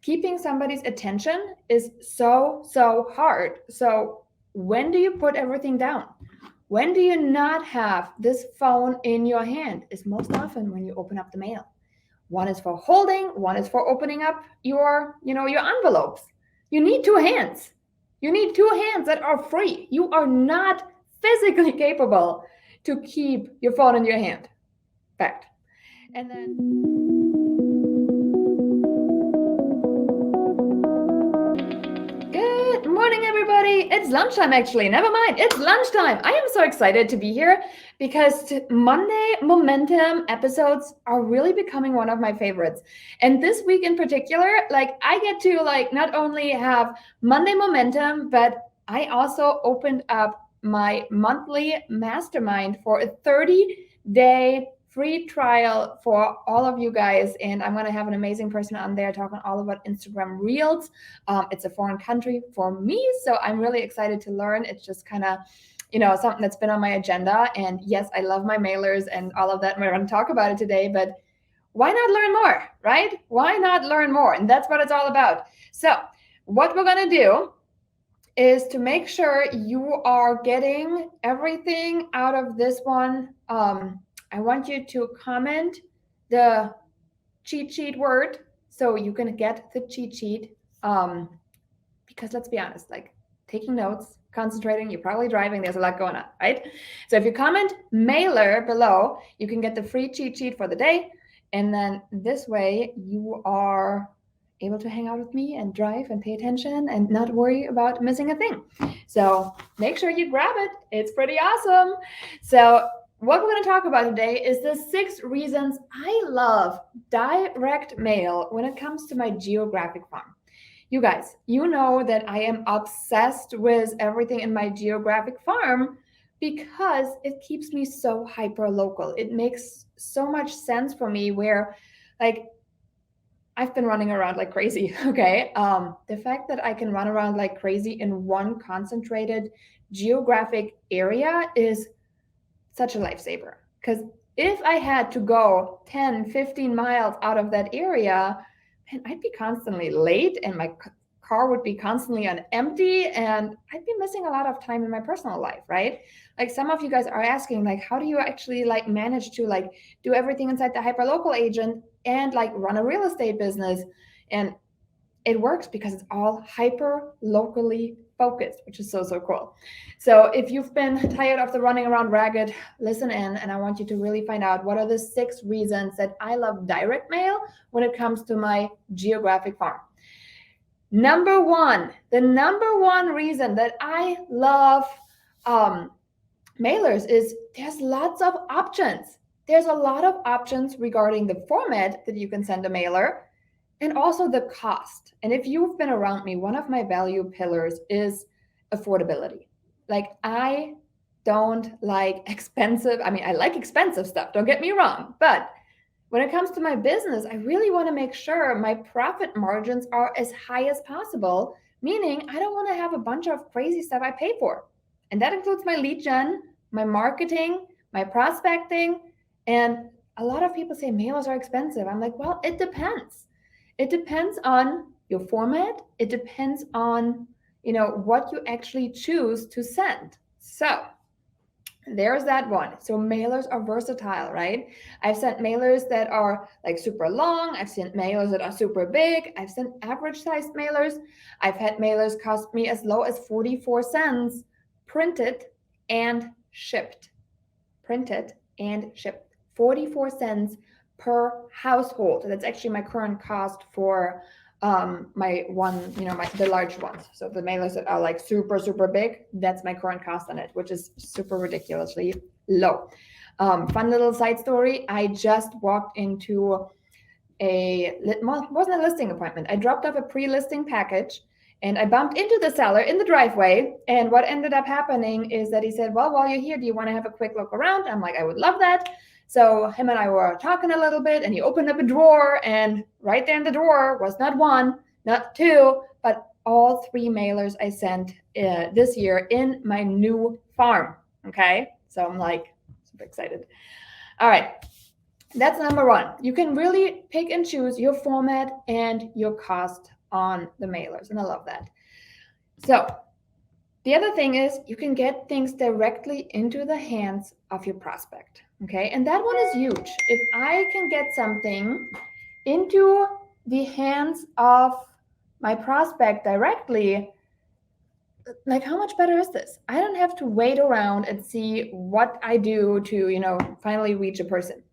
keeping somebody's attention is so hard. So when do you put everything down? When do you not have this phone in your hand? Is most often when you open up the mail. One is for holding, one is for opening up your envelopes. You need two hands. You need two hands that are free. You are not physically capable to keep your phone in your hand. Fact. And then good morning, everybody. It's lunchtime, actually. Never mind. It's lunchtime. I am so excited to be here because Monday Momentum episodes are really becoming one of my favorites. And this week in particular, I get to not only have Monday Momentum, but I also opened up my monthly mastermind for a 30-day free trial for all of you guys. And I'm going to have an amazing person on there talking all about Instagram Reels. It's a foreign country for me, so I'm really excited to learn. It's just kind of something that's been on my agenda. And yes, I love my mailers and all of that, and we're going to talk about it today, but why not learn more, right? Why not learn more? And that's what it's all about. So what we're going to do is to make sure you are getting everything out of this one. I want you to comment the cheat sheet word so you can get the cheat sheet. Because let's be honest, taking notes, concentrating, you're probably driving, there's a lot going on, right? So if you comment mailer below, you can get the free cheat sheet for the day. And then this way you are able to hang out with me and drive and pay attention and not worry about missing a thing. So make sure you grab it. It's pretty awesome. So what we're going to talk about today is the 6 reasons I love direct mail when it comes to my Geographic Farm. You guys, you know that I am obsessed with everything in my Geographic Farm because it keeps me so hyper local. It makes so much sense for me where I've been running around like crazy, okay? The fact that I can run around like crazy in one concentrated geographic area is such a lifesaver. Because if I had to go 10, 15 miles out of that area, man, I'd be constantly late and my car would be constantly on empty and I'd be missing a lot of time in my personal life, right? Some of you guys are asking, how do you actually manage to do everything inside the hyperlocal agent and run a real estate business? And it works because it's all hyper locally focused, which is so cool. So if you've been tired of the running around ragged, listen in, and I want you to really find out what are the 6 reasons that I love direct mail when it comes to my Geographic Farm. The number one reason that I love mailers is there's lots of options. There's a lot of options regarding the format that you can send a mailer and also the cost. And if you've been around me, one of my value pillars is affordability. I don't like expensive. I mean, I like expensive stuff, don't get me wrong. But when it comes to my business, I really want to make sure my profit margins are as high as possible, meaning I don't want to have a bunch of crazy stuff I pay for. And that includes my lead gen, my marketing, my prospecting. And a lot of people say mailers are expensive. I'm like, well, it depends. It depends on your format. It depends on, what you actually choose to send. So there's that one. So mailers are versatile, right? I've sent mailers that are super long. I've sent mailers that are super big. I've sent average sized mailers. I've had mailers cost me as low as 44 cents printed and shipped. 44 cents per household. That's actually my current cost for my one, the large ones. So the mailers that are super big, that's my current cost on it, which is super ridiculously low. Fun little side story. I just walked into wasn't a listing appointment. I dropped off a pre-listing package and I bumped into the seller in the driveway. And what ended up happening is that he said, well, while you're here, do you want to have a quick look around? I'm like, I would love that. So him and I were talking a little bit and he opened up a drawer and right there in the drawer was not 1, not 2, but all 3 mailers I sent this year in my new farm. Okay. So I'm super excited. All right. That's number 1. You can really pick and choose your format and your cost on the mailers. And I love that. So the other thing is you can get things directly into the hands of your prospect. Okay. And that one is huge. If I can get something into the hands of my prospect directly, like how much better is this? I don't have to wait around and see what I do to, finally reach a person.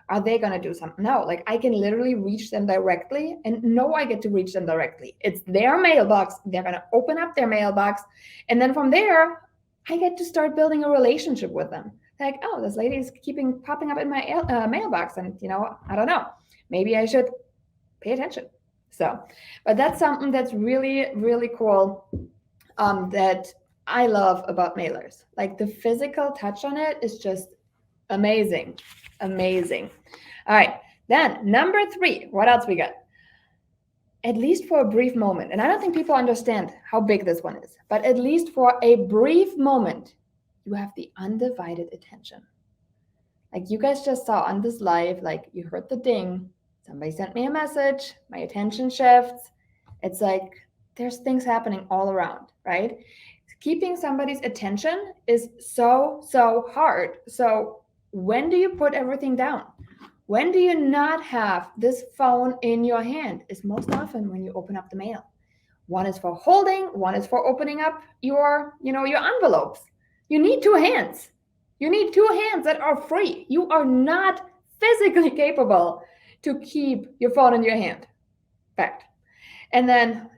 Are they going to do something? No, like I can literally reach them directly and know I get to reach them directly. It's their mailbox. They're going to open up their mailbox. And then from there, I get to start building a relationship with them. Like, oh, this lady is keeping popping up in my mailbox. And, I don't know, maybe I should pay attention. So, but that's something that's really, really cool that I love about mailers. Like the physical touch on it is just amazing. Amazing. All right. Then number 3, what else we got? At least for a brief moment. And I don't think people understand how big this one is, but at least for a brief moment, you have the undivided attention. Like you guys just saw on this live, like you heard the ding, somebody sent me a message, my attention shifts. It's like there's things happening all around, right? Keeping somebody's attention is so hard. So when do you put everything down? When do you not have this phone in your hand? Is most often when you open up the mail. One is for holding, one is for opening up your envelopes. You need 2 hands. You need 2 hands that are free. You are not physically capable to keep your phone in your hand. Fact. And then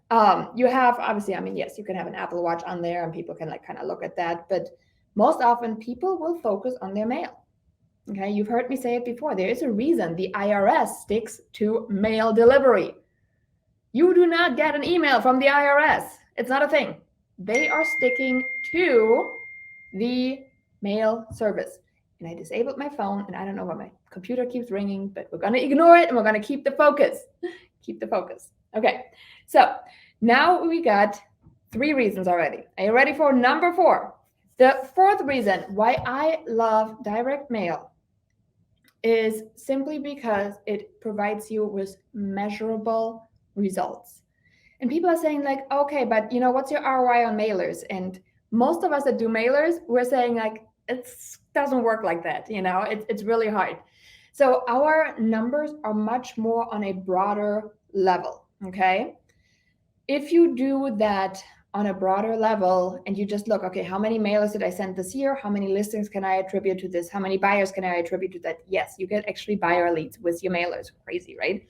you have, obviously, yes, you can have an Apple Watch on there and people can kind of look at that. But most often people will focus on their mail. Okay, you've heard me say it before. There is a reason the IRS sticks to mail delivery. You do not get an email from the IRS. It's not a thing. They are sticking to the mail service. And I disabled my phone and I don't know why my computer keeps ringing, but we're going to ignore it and we're going to keep the focus. Keep the focus. Okay, so now we got 3 reasons already. Are you ready for number 4? The 4th reason why I love direct mail is simply because it provides you with measurable results. And people are saying like, okay, but what's your ROI on mailers? And most of us that do mailers, we're saying like, it doesn't work like that. It's really hard. So our numbers are much more on a broader level. Okay. If you do that on a broader level and you just look, okay, how many mailers did I send this year? How many listings can I attribute to this? How many buyers can I attribute to that? Yes, you get actually buyer leads with your mailers. Crazy, right?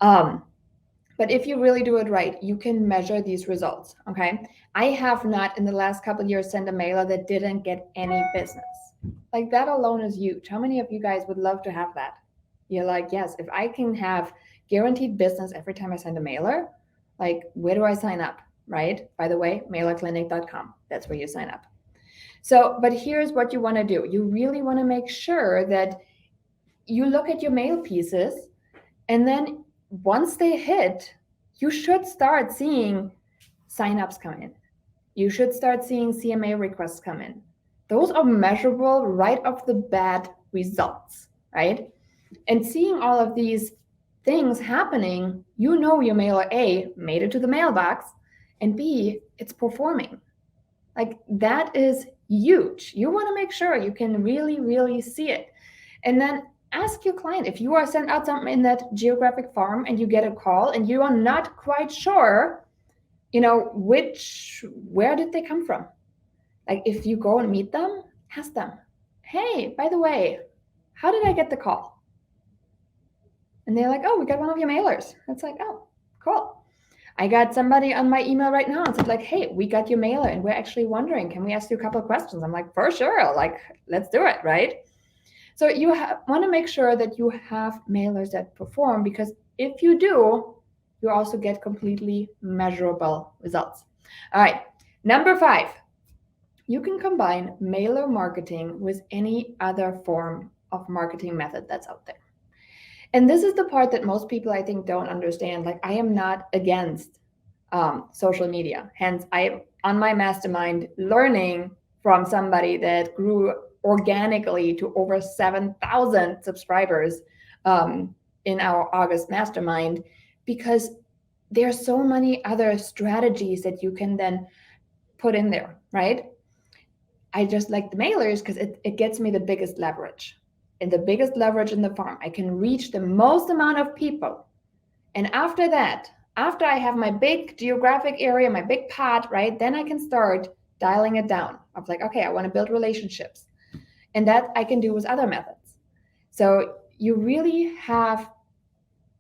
But if you really do it right, you can measure these results, okay? I have not in the last couple of years sent a mailer that didn't get any business. Like that alone is huge. How many of you guys would love to have that? You're like, yes, if I can have guaranteed business every time I send a mailer, like where do I sign up, right? By the way, mailerclinic.com, that's where you sign up. So, but here's what you want to do. You really want to make sure that you look at your mail pieces and then once they hit, you should start seeing signups come in. You should start seeing CMA requests come in. Those are measurable right off the bat results, right? And seeing all of these things happening, your mailer A made it to the mailbox, and B, it's performing. Like that is huge. You want to make sure you can really, really see it. And then ask your client if you are sent out something in that Geographic Farm and you get a call and you are not quite sure, where did they come from? Like if you go and meet them, ask them, hey, by the way, how did I get the call? And they're like, oh, we got one of your mailers. It's like, oh, cool. I got somebody on my email right now and said like, hey, we got your mailer and we're actually wondering, can we ask you a couple of questions? I'm like, for sure. Like, let's do it, right? So you want to make sure that you have mailers that perform, because if you do, you also get completely measurable results. All right, number 5, you can combine mailer marketing with any other form of marketing method that's out there. And this is the part that most people, I think, don't understand. Like, I am not against social media. Hence, I am on my mastermind learning from somebody that grew organically to over 7,000 subscribers in our August mastermind, because there's so many other strategies that you can then put in there, right? I just like the mailers because it gets me the biggest leverage. And the biggest leverage in the farm, I can reach the most amount of people. And after that, after I have my big geographic area, my big pot, right, then I can start dialing it down. Of like, okay, I want to build relationships. And that I can do with other methods. So you really have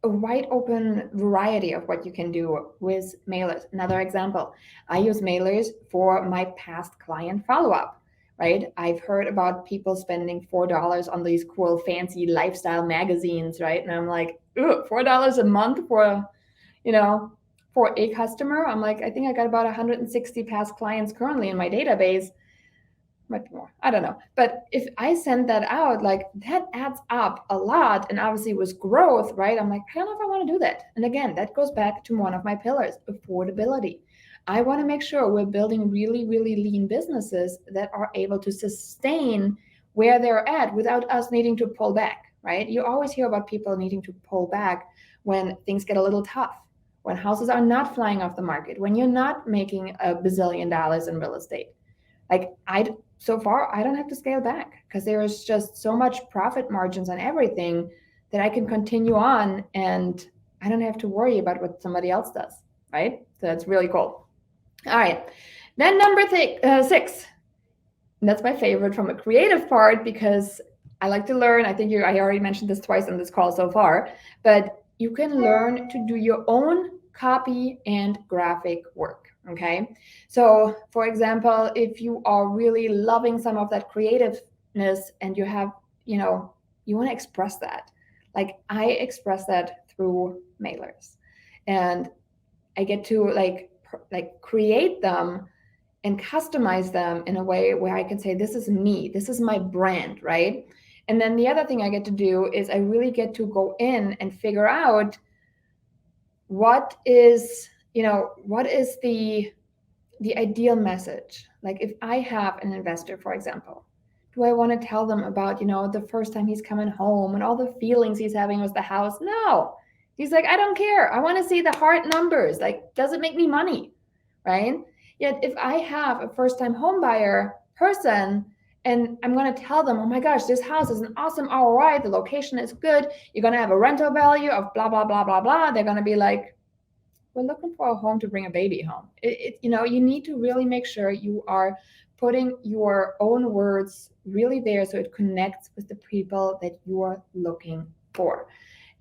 a wide open variety of what you can do with mailers. Another example, I use mailers for my past client follow-up, right? I've heard about people spending $4 on these cool fancy lifestyle magazines, right? And I'm like, ooh, $4 a month for, you know, for a customer. I'm like, I think I got about 160 past clients currently in my database. Much more. I don't know. But if I send that out, like that adds up a lot. And obviously with growth, right? I'm like, I don't know if I want to do that. And again, that goes back to one of my pillars, affordability. I want to make sure we're building really, really lean businesses that are able to sustain where they're at without us needing to pull back, right? You always hear about people needing to pull back when things get a little tough, when houses are not flying off the market, when you're not making $1 billion in real estate. Like so far I don't have to scale back because there is just so much profit margins on everything that I can continue on and I don't have to worry about what somebody else does, right? So that's really cool. All right, then number 6, and that's my favorite from a creative part because I like to learn. I think I already mentioned this twice on this call so far, but you can learn to do your own copy and graphic work. Okay. So, for example, if you are really loving some of that creativeness and you have, you want to express that, like I express that through mailers and I get to like create them and customize them in a way where I can say, this is me, this is my brand, right? And then the other thing I get to do is I really get to go in and figure out what is the ideal message. Like if I have an investor, for example, do I want to tell them about, the first time he's coming home and all the feelings he's having with the house? No. He's like, I don't care. I want to see the hard numbers. Like, does it make me money? Right? Yet if I have a first-time home buyer person and I'm going to tell them, oh my gosh, this house is an awesome ROI, the location is good, you're going to have a rental value of blah, blah, blah, blah, blah. They're going to be like, we're looking for a home to bring a baby home. You need to really make sure you are putting your own words really there so it connects with the people that you are looking for.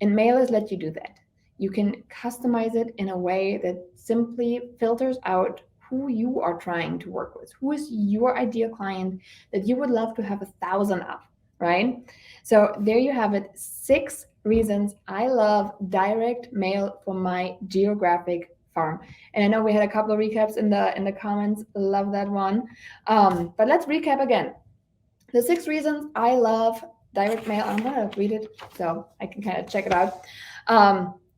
And mailers let you do that. You can customize it in a way that simply filters out who you are trying to work with. Who is your ideal client that you would love to have 1,000 of, right? So there you have it, 6 reasons I love direct mail for my geographic farm. And I know we had a couple of recaps in the comments. Love that one. But let's recap again. The 6 reasons I love direct mail. I'm going to read it so I can kind of check it out.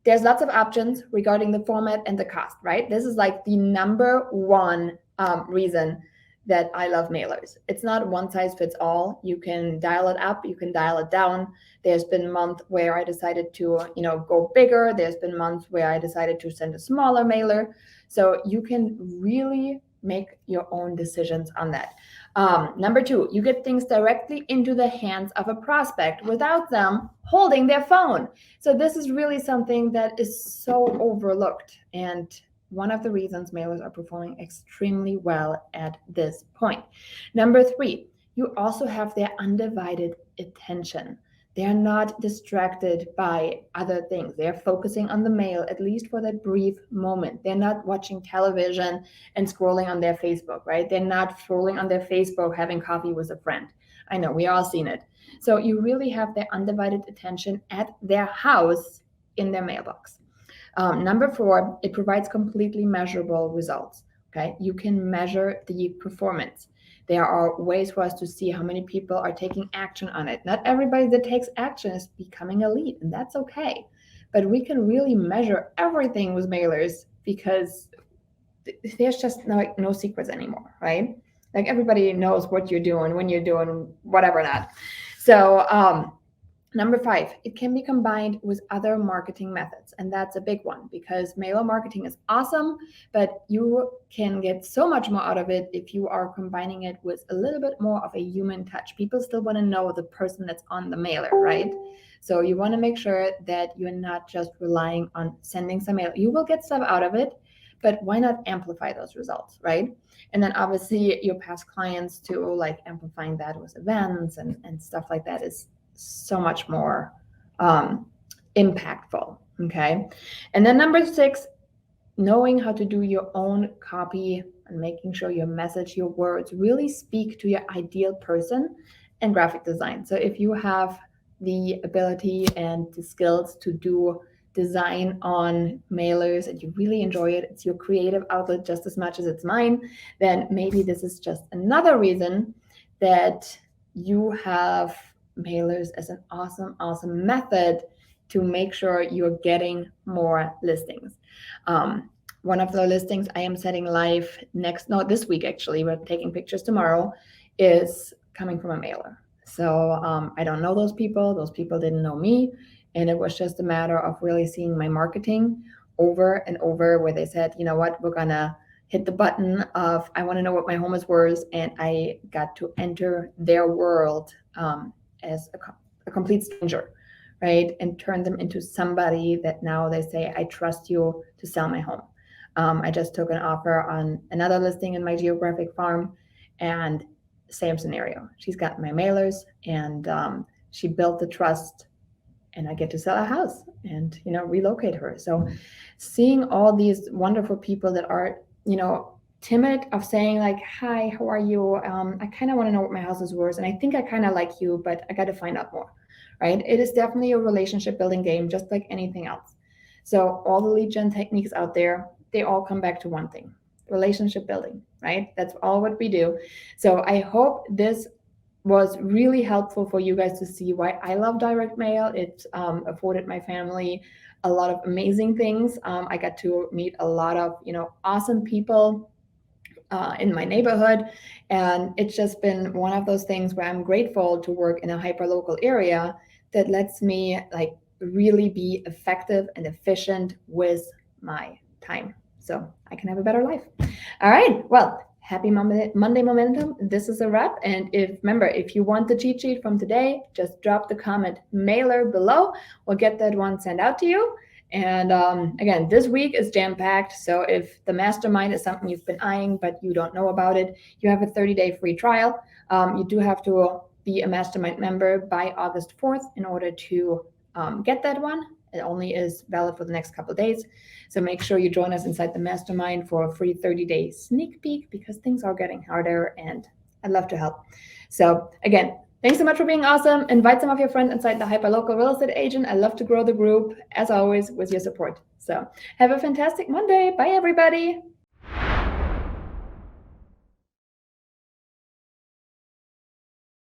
There's lots of options regarding the format and the cost, right? This is like the number one reason that I love mailers. It's not one size fits all. You can dial it up, you can dial it down. There's been months where I decided to, go bigger. There's been months where I decided to send a smaller mailer. So you can really make your own decisions on that. Number 2, you get things directly into the hands of a prospect without them holding their phone. So this is really something that is so overlooked, and one of the reasons mailers are performing extremely well at this point. Number 3, you also have their undivided attention. They're not distracted by other things. They're focusing on the mail, at least for that brief moment. They're not watching television and scrolling on their Facebook, right? They're not scrolling on their Facebook, having coffee with a friend. I know, we all seen it. So you really have their undivided attention at their house in their mailbox. Number 4, it provides completely measurable results. Okay, you can measure the performance. There are ways for us to see how many people are taking action on it. Not everybody that takes action is becoming a lead, and that's okay. But we can really measure everything with mailers because there's just no secrets anymore, right? Like everybody knows what you're doing, when you're doing whatever not. So Number 5, it can be combined with other marketing methods. And that's a big one because mailer marketing is awesome, but you can get so much more out of it if you are combining it with a little bit more of a human touch. People still want to know the person that's on the mailer, right? So you want to make sure that you're not just relying on sending some mail. You will get stuff out of it, but why not amplify those results, right? And then obviously your past clients too, like amplifying that with events and stuff like that is so much more impactful. Okay. And then number 6, knowing how to do your own copy and making sure your message, your words really speak to your ideal person and graphic design. So if you have the ability and the skills to do design on mailers and you really enjoy it, it's your creative outlet just as much as it's mine, then maybe this is just another reason that you have mailers as an awesome method to make sure you're getting more listings. One of the listings I am setting live this week actually, we're taking pictures tomorrow, is coming from a mailer. So I don't know those people didn't know me, and it was just a matter of really seeing my marketing over and over where they said, you know what, we're gonna hit the button of I want to know what my home is worth, and I got to enter their world as a complete stranger, right? And turn them into somebody that now they say, I trust you to sell my home. I just took an offer on another listing in my Geographic Farm, and same scenario. She's got my mailers, and she built the trust, and I get to sell a house and, relocate her. So seeing all these wonderful people that are, timid of saying like, hi, how are you? I kind of want to know what my house is worth. And I think I kind of like you, but I got to find out more, right? It is definitely a relationship building game, just like anything else. So all the lead gen techniques out there, they all come back to one thing: relationship building, right? That's all what we do. So I hope this was really helpful for you guys to see why I love direct mail. It afforded my family a lot of amazing things. I got to meet a lot of, awesome people in my neighborhood. And it's just been one of those things where I'm grateful to work in a hyper-local area that lets me like really be effective and efficient with my time so I can have a better life. All right. Well, happy Monday momentum. This is a wrap. And remember, if you want the cheat sheet from today, just drop the comment mailer below. We'll get that one sent out to you. And again, this week is jam-packed. So if the mastermind is something you've been eyeing, but you don't know about it, you have a 30-day free trial. You do have to be a mastermind member by August 4th in order to get that one. It only is valid for the next couple of days. So make sure you join us inside the mastermind for a free 30-day sneak peek because things are getting harder and I'd love to help. So again, thanks so much for being awesome. Invite some of your friends inside the Hyperlocal Real Estate Agent. I love to grow the group, as always, with your support. So have a fantastic Monday. Bye, everybody.